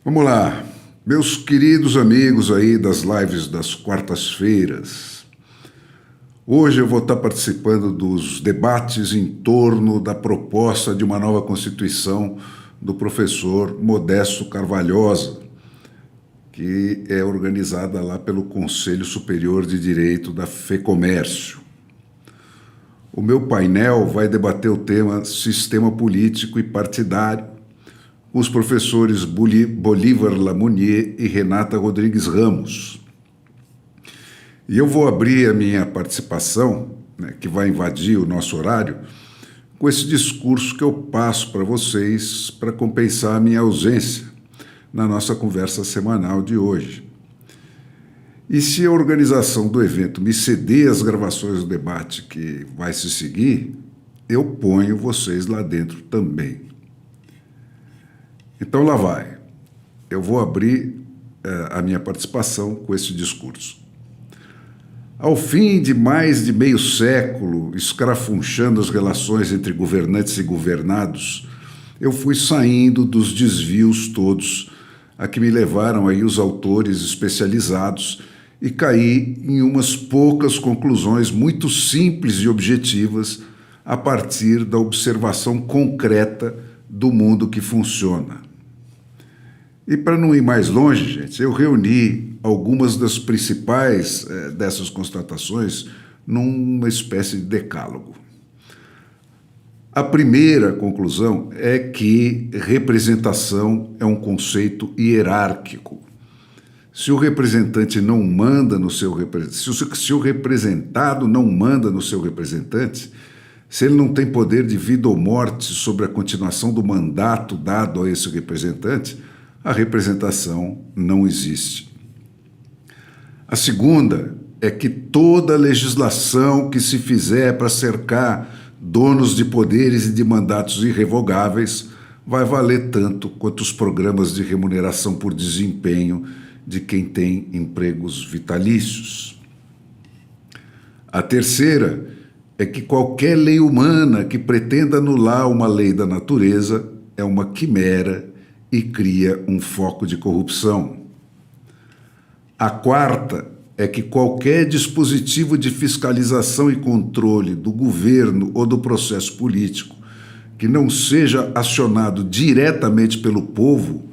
Vamos lá, meus queridos amigos aí das lives das quartas-feiras. Hoje eu vou estar participando dos debates em torno da proposta de uma nova Constituição do professor Modesto Carvalhosa, que é organizada lá pelo Conselho Superior de Direito da FEComércio. O meu painel vai debater o tema Sistema Político e Partidário, com os professores Bolívar Lamounier e Renata Rodrigues Ramos. E eu vou abrir a minha participação, que vai invadir o nosso horário, com esse discurso que eu passo para vocês para compensar a minha ausência na nossa conversa semanal de hoje. E se a organização do evento me ceder as gravações do debate que vai se seguir, eu ponho vocês lá dentro também. Então lá vai. Eu vou abrir a minha participação com esse discurso. Ao fim de mais de meio século, escarafunchando as relações entre governantes e governados, eu fui saindo dos desvios todos a que me levaram aí os autores especializados e caí em umas poucas conclusões muito simples e objetivas a partir da observação concreta do mundo que funciona. E para não ir mais longe, gente, eu reuni algumas das principais dessas constatações numa espécie de decálogo. A primeira conclusão é que representação é um conceito hierárquico. Se o representante não manda no seu se o representado não manda no seu representante, se ele não tem poder de vida ou morte sobre a continuação do mandato dado a esse representante, a representação não existe. A segunda é que toda legislação que se fizer para cercar donos de poderes e de mandatos irrevogáveis vai valer tanto quanto os programas de remuneração por desempenho de quem tem empregos vitalícios. A terceira é que qualquer lei humana que pretenda anular uma lei da natureza é uma quimera e cria um foco de corrupção. A quarta é que qualquer dispositivo de fiscalização e controle do governo ou do processo político que não seja acionado diretamente pelo povo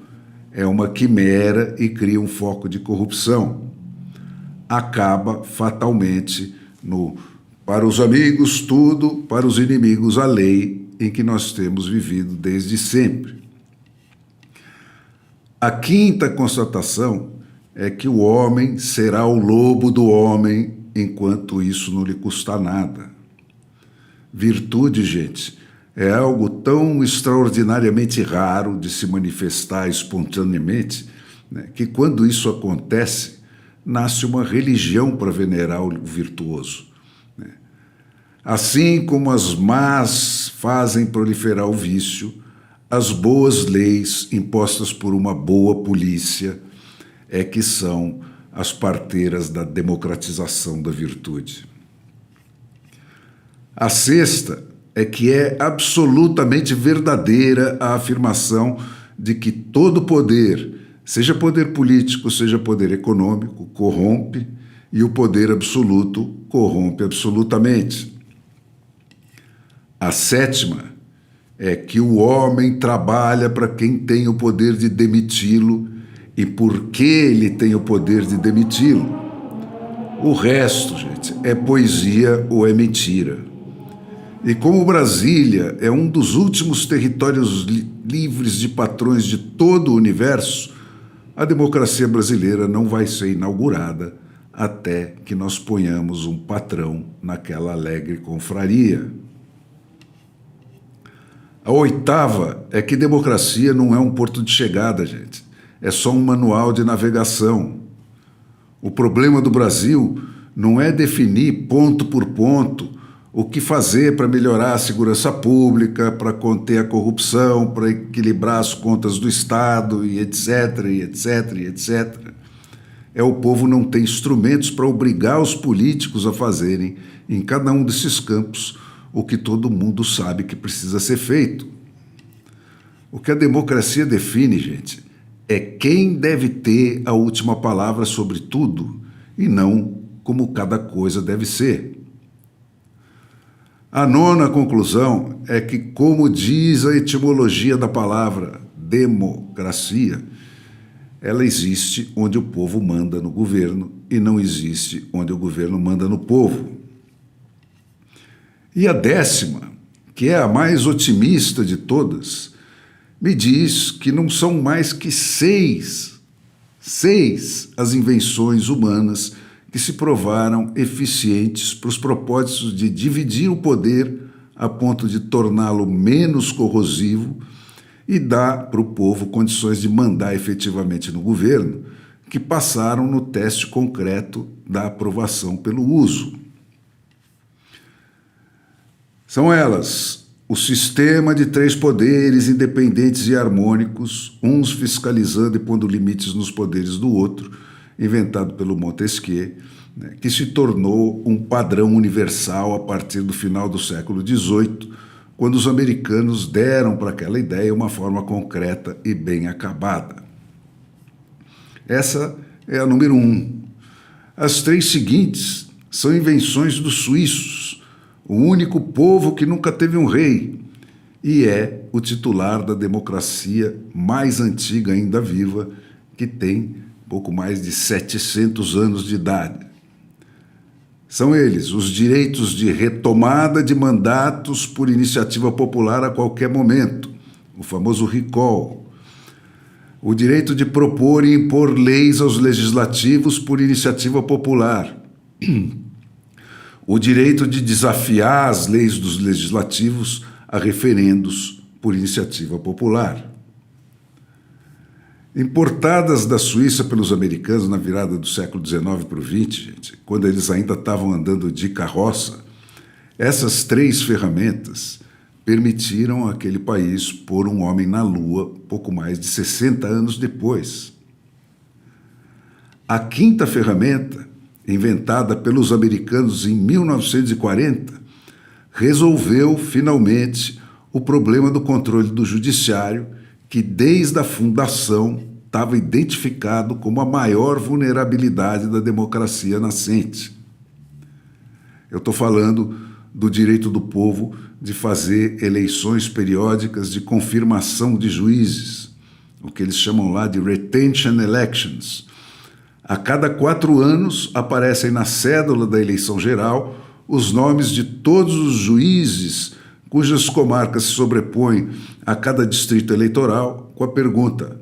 é uma quimera e cria um foco de corrupção. Acaba fatalmente no para os amigos tudo, para os inimigos a lei em que nós temos vivido desde sempre. A quinta constatação é que o homem será o lobo do homem enquanto isso não lhe custa nada. Virtude, gente, é algo tão extraordinariamente raro de se manifestar espontaneamente, que quando isso acontece, nasce uma religião para venerar o virtuoso. Assim como as más fazem proliferar o vício, as boas leis impostas por uma boa polícia é que são as parteiras da democratização da virtude. A sexta é que é absolutamente verdadeira a afirmação de que todo poder, seja poder político, seja poder econômico, corrompe e o poder absoluto corrompe absolutamente. A sétima é que o homem trabalha para quem tem o poder de demiti-lo e porque ele tem o poder de demiti-lo. O resto, gente, é poesia ou é mentira. E como Brasília é um dos últimos territórios livres de patrões de todo o universo, a democracia brasileira não vai ser inaugurada até que nós ponhamos um patrão naquela alegre confraria. A oitava é que democracia não é um porto de chegada, gente. É só um manual de navegação. O problema do Brasil não é definir ponto por ponto o que fazer para melhorar a segurança pública, para conter a corrupção, para equilibrar as contas do Estado, e etc, e etc, e etc. É o povo não ter instrumentos para obrigar os políticos a fazerem, em cada um desses campos, o que todo mundo sabe que precisa ser feito. O que a democracia define, gente, é quem deve ter a última palavra sobre tudo e não como cada coisa deve ser. A nona conclusão é que, como diz a etimologia da palavra democracia, ela existe onde o povo manda no governo e não existe onde o governo manda no povo. E a décima, que é a mais otimista de todas, me diz que não são mais que seis as invenções humanas que se provaram eficientes para os propósitos de dividir o poder a ponto de torná-lo menos corrosivo e dar para o povo condições de mandar efetivamente no governo, que passaram no teste concreto da aprovação pelo uso. São elas: o sistema de 3 poderes independentes e harmônicos, uns fiscalizando e pondo limites nos poderes do outro, inventado pelo Montesquieu, que se tornou um padrão universal a partir do final do século XVIII, quando os americanos deram para aquela ideia uma forma concreta e bem acabada. Essa é a número 1. As 3 seguintes são invenções dos suíços, o único povo que nunca teve um rei, e é o titular da democracia mais antiga ainda viva, que tem pouco mais de 700 anos de idade. São eles os direitos de retomada de mandatos por iniciativa popular a qualquer momento, o famoso recall, o direito de propor e impor leis aos legislativos por iniciativa popular, o direito de desafiar as leis dos legislativos a referendos por iniciativa popular. Importadas da Suíça pelos americanos na virada do século XIX para o XX, gente, quando eles ainda estavam andando de carroça, essas 3 ferramentas permitiram àquele país pôr um homem na Lua pouco mais de 60 anos depois. A 5ª ferramenta, inventada pelos americanos em 1940, resolveu finalmente o problema do controle do judiciário, que desde a fundação estava identificado como a maior vulnerabilidade da democracia nascente. Eu estou falando do direito do povo de fazer eleições periódicas de confirmação de juízes, o que eles chamam lá de retention elections. A cada 4 anos aparecem na cédula da eleição geral os nomes de todos os juízes cujas comarcas se sobrepõem a cada distrito eleitoral, com a pergunta: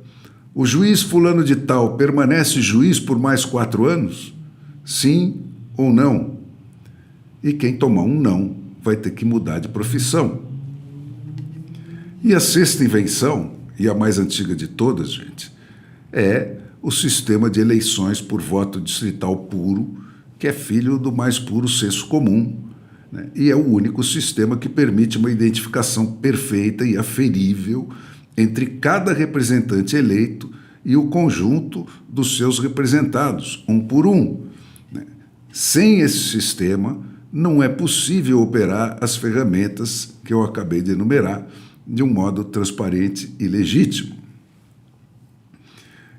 o juiz fulano de tal permanece juiz por mais 4 anos? Sim ou não? E quem tomar um não vai ter que mudar de profissão. E a 6ª invenção, e a mais antiga de todas, gente, é o sistema de eleições por voto distrital puro, que é filho do mais puro senso comum, né? E é o único sistema que permite uma identificação perfeita e aferível entre cada representante eleito e o conjunto dos seus representados, um por um, né? Sem esse sistema, não é possível operar as ferramentas que eu acabei de enumerar de um modo transparente e legítimo.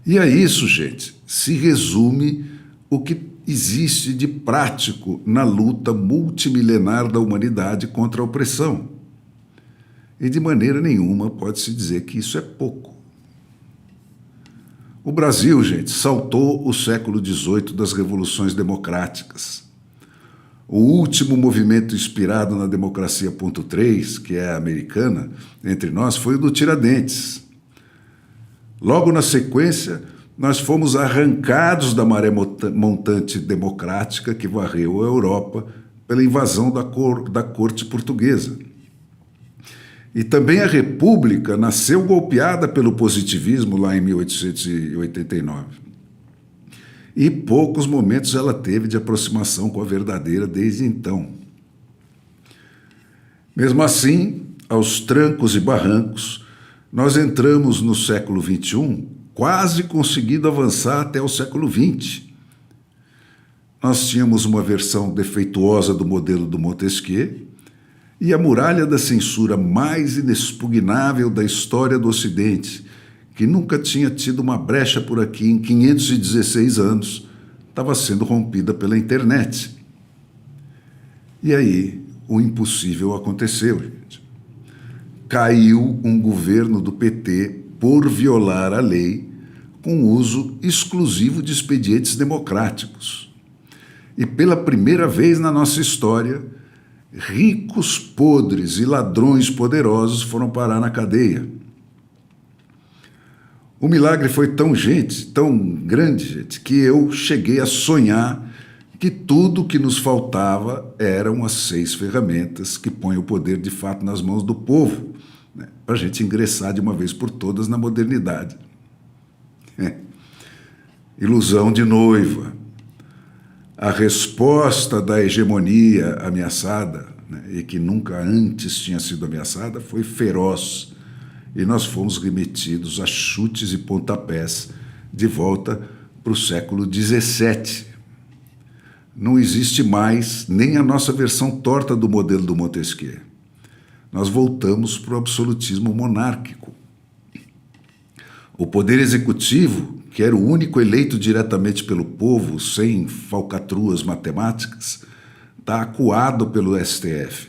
E a isso, gente, se resume o que existe de prático na luta multimilenar da humanidade contra a opressão. E de maneira nenhuma pode-se dizer que isso é pouco. O Brasil, gente, saltou o século XVIII das revoluções democráticas. O último movimento inspirado na democracia .3, que é a americana, entre nós, foi o do Tiradentes. Logo na sequência, nós fomos arrancados da maré montante democrática que varreu a Europa pela invasão da corte portuguesa. E também a República nasceu golpeada pelo positivismo lá em 1889. E poucos momentos ela teve de aproximação com a verdadeira desde então. Mesmo assim, aos trancos e barrancos, nós entramos no século XXI, quase conseguindo avançar até o século XX. Nós tínhamos uma versão defeituosa do modelo do Montesquieu e a muralha da censura mais inexpugnável da história do Ocidente, que nunca tinha tido uma brecha por aqui em 516 anos, estava sendo rompida pela internet. E aí o impossível aconteceu, gente. Caiu um governo do PT por violar a lei com uso exclusivo de expedientes democráticos. E pela primeira vez na nossa história, ricos podres e ladrões poderosos foram parar na cadeia. O milagre foi tão grande, gente, que eu cheguei a sonhar que tudo o que nos faltava eram as 6 ferramentas que põem o poder de fato nas mãos do povo, né, para a gente ingressar de uma vez por todas na modernidade. Ilusão de noiva. A resposta da hegemonia ameaçada, né, e que nunca antes tinha sido ameaçada, foi feroz. E nós fomos remetidos a chutes e pontapés de volta para o século XVII. Não existe mais nem a nossa versão torta do modelo do Montesquieu. Nós voltamos para o absolutismo monárquico. O poder executivo, que era o único eleito diretamente pelo povo, sem falcatruas matemáticas, está acuado pelo STF.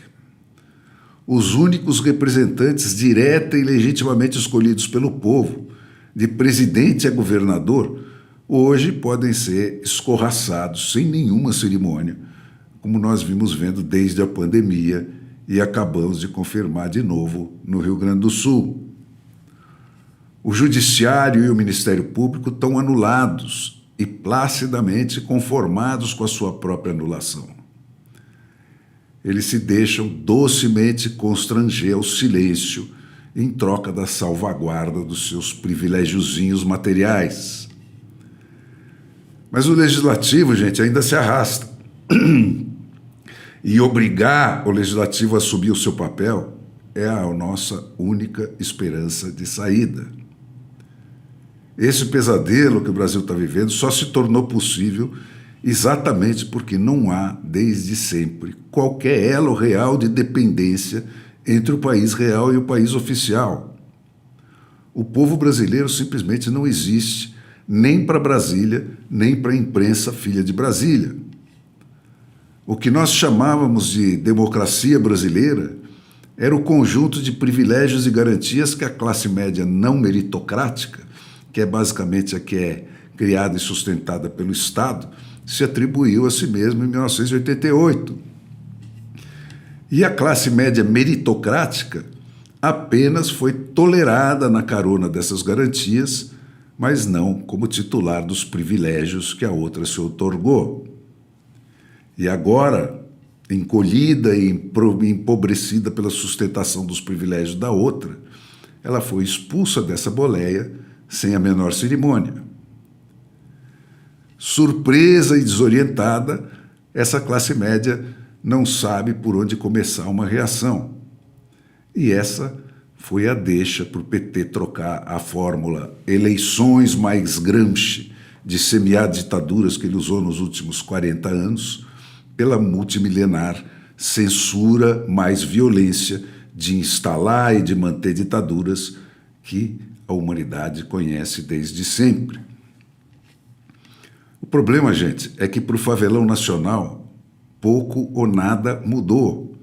Os únicos representantes direta e legitimamente escolhidos pelo povo, de presidente a governador, hoje podem ser escorraçados sem nenhuma cerimônia, como nós vimos vendo desde a pandemia e acabamos de confirmar de novo no Rio Grande do Sul. O Judiciário e o Ministério Público estão anulados e placidamente conformados com a sua própria anulação. Eles se deixam docemente constranger ao silêncio em troca da salvaguarda dos seus privilégiozinhos materiais. Mas o legislativo, gente, ainda se arrasta. E obrigar o legislativo a assumir o seu papel é a nossa única esperança de saída. Esse pesadelo que o Brasil está vivendo só se tornou possível exatamente porque não há, desde sempre, qualquer elo real de dependência entre o país real e o país oficial. O povo brasileiro simplesmente não existe, nem para Brasília, nem para a imprensa filha de Brasília. O que nós chamávamos de democracia brasileira era o conjunto de privilégios e garantias que a classe média não meritocrática, que é basicamente a que é criada e sustentada pelo Estado, se atribuiu a si mesmo em 1988. E a classe média meritocrática apenas foi tolerada na carona dessas garantias, mas não como titular dos privilégios que a outra se outorgou. E agora, encolhida e empobrecida pela sustentação dos privilégios da outra, ela foi expulsa dessa boleia sem a menor cerimônia. Surpresa e desorientada, essa classe média não sabe por onde começar uma reação. E essa foi a deixa para o PT trocar a fórmula eleições mais Gramsci de semear ditaduras que ele usou nos últimos 40 anos pela multimilenar censura mais violência de instalar e de manter ditaduras que a humanidade conhece desde sempre. O problema, gente, é que para o favelão nacional pouco ou nada mudou.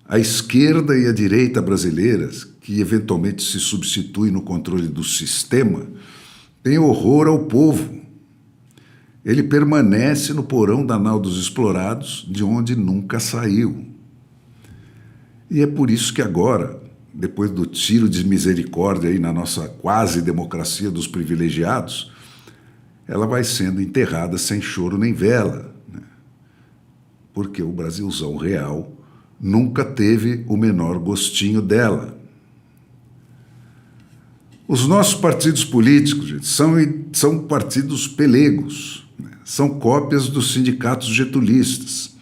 A esquerda e a direita brasileiras, que eventualmente se substituem no controle do sistema, têm horror ao povo. Ele permanece no porão danal dos explorados, de onde nunca saiu. E é por isso que agora, depois do tiro de misericórdia aí na nossa quase democracia dos privilegiados, ela vai sendo enterrada sem choro nem vela, né? Porque o Brasilzão real nunca teve o menor gostinho dela. Os nossos partidos políticos, gente, são partidos pelegos, né? São cópias dos sindicatos getulistas.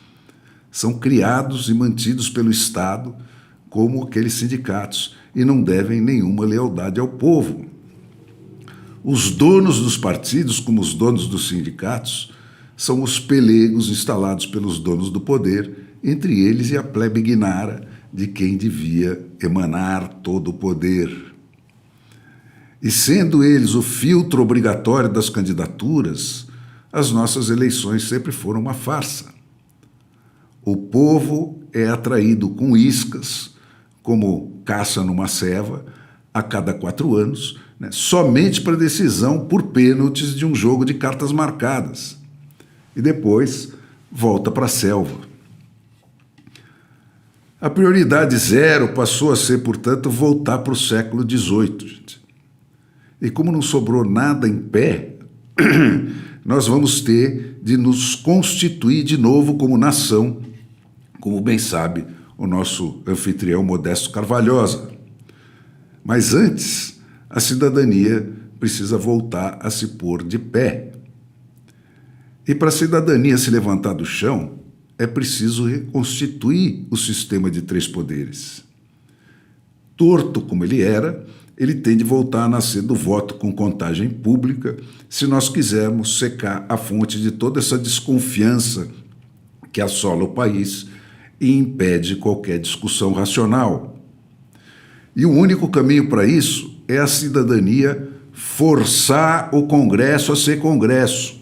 São criados e mantidos pelo Estado como aqueles sindicatos e não devem nenhuma lealdade ao povo. Os donos dos partidos, como os donos dos sindicatos, são os pelegos instalados pelos donos do poder, entre eles e a plebe ignara de quem devia emanar todo o poder. E sendo eles o filtro obrigatório das candidaturas, as nossas eleições sempre foram uma farsa. O povo é atraído com iscas, como caça numa ceva, a cada 4 anos, né, somente para decisão por pênaltis de um jogo de cartas marcadas. E depois volta para a selva. A prioridade zero passou a ser, portanto, voltar para o século XVIII, gente. E como não sobrou nada em pé, nós vamos ter de nos constituir de novo como nação, como bem sabe o nosso anfitrião Modesto Carvalhosa. Mas antes, a cidadania precisa voltar a se pôr de pé. E para a cidadania se levantar do chão, é preciso reconstituir o sistema de 3 poderes. Torto como ele era, ele tem de voltar a nascer do voto com contagem pública, se nós quisermos secar a fonte de toda essa desconfiança que assola o país e impede qualquer discussão racional. E o único caminho para isso é a cidadania forçar o Congresso a ser Congresso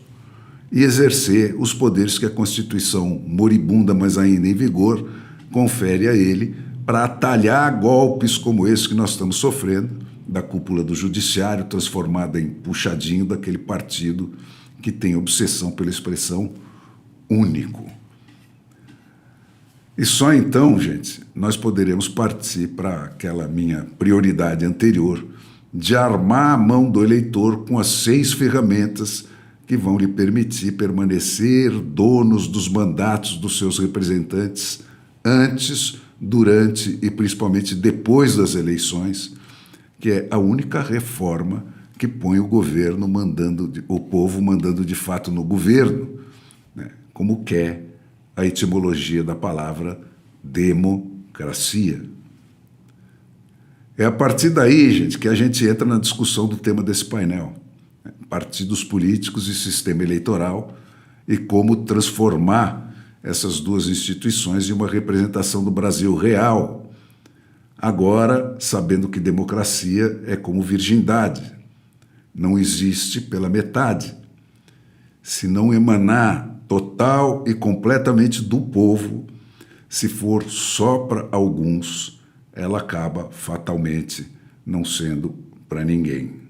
e exercer os poderes que a Constituição, moribunda, mas ainda em vigor, confere a ele para atalhar golpes como esse que nós estamos sofrendo, da cúpula do judiciário, transformada em puxadinho daquele partido que tem obsessão pela expressão único. E só então, gente, nós poderemos partir para aquela minha prioridade anterior de armar a mão do eleitor com as 6 ferramentas que vão lhe permitir permanecer donos dos mandatos dos seus representantes antes, durante e principalmente depois das eleições, que é a única reforma que põe o governo o povo mandando de fato no governo, né? Como quer a etimologia da palavra democracia. É a partir daí, gente, que a gente entra na discussão do tema desse painel, né? Partidos políticos e sistema eleitoral e como transformar essas 2 instituições em uma representação do Brasil real. Agora, sabendo que democracia é como virgindade, não existe pela metade. Se não emanar total e completamente do povo, se for só para alguns, ela acaba fatalmente não sendo para ninguém.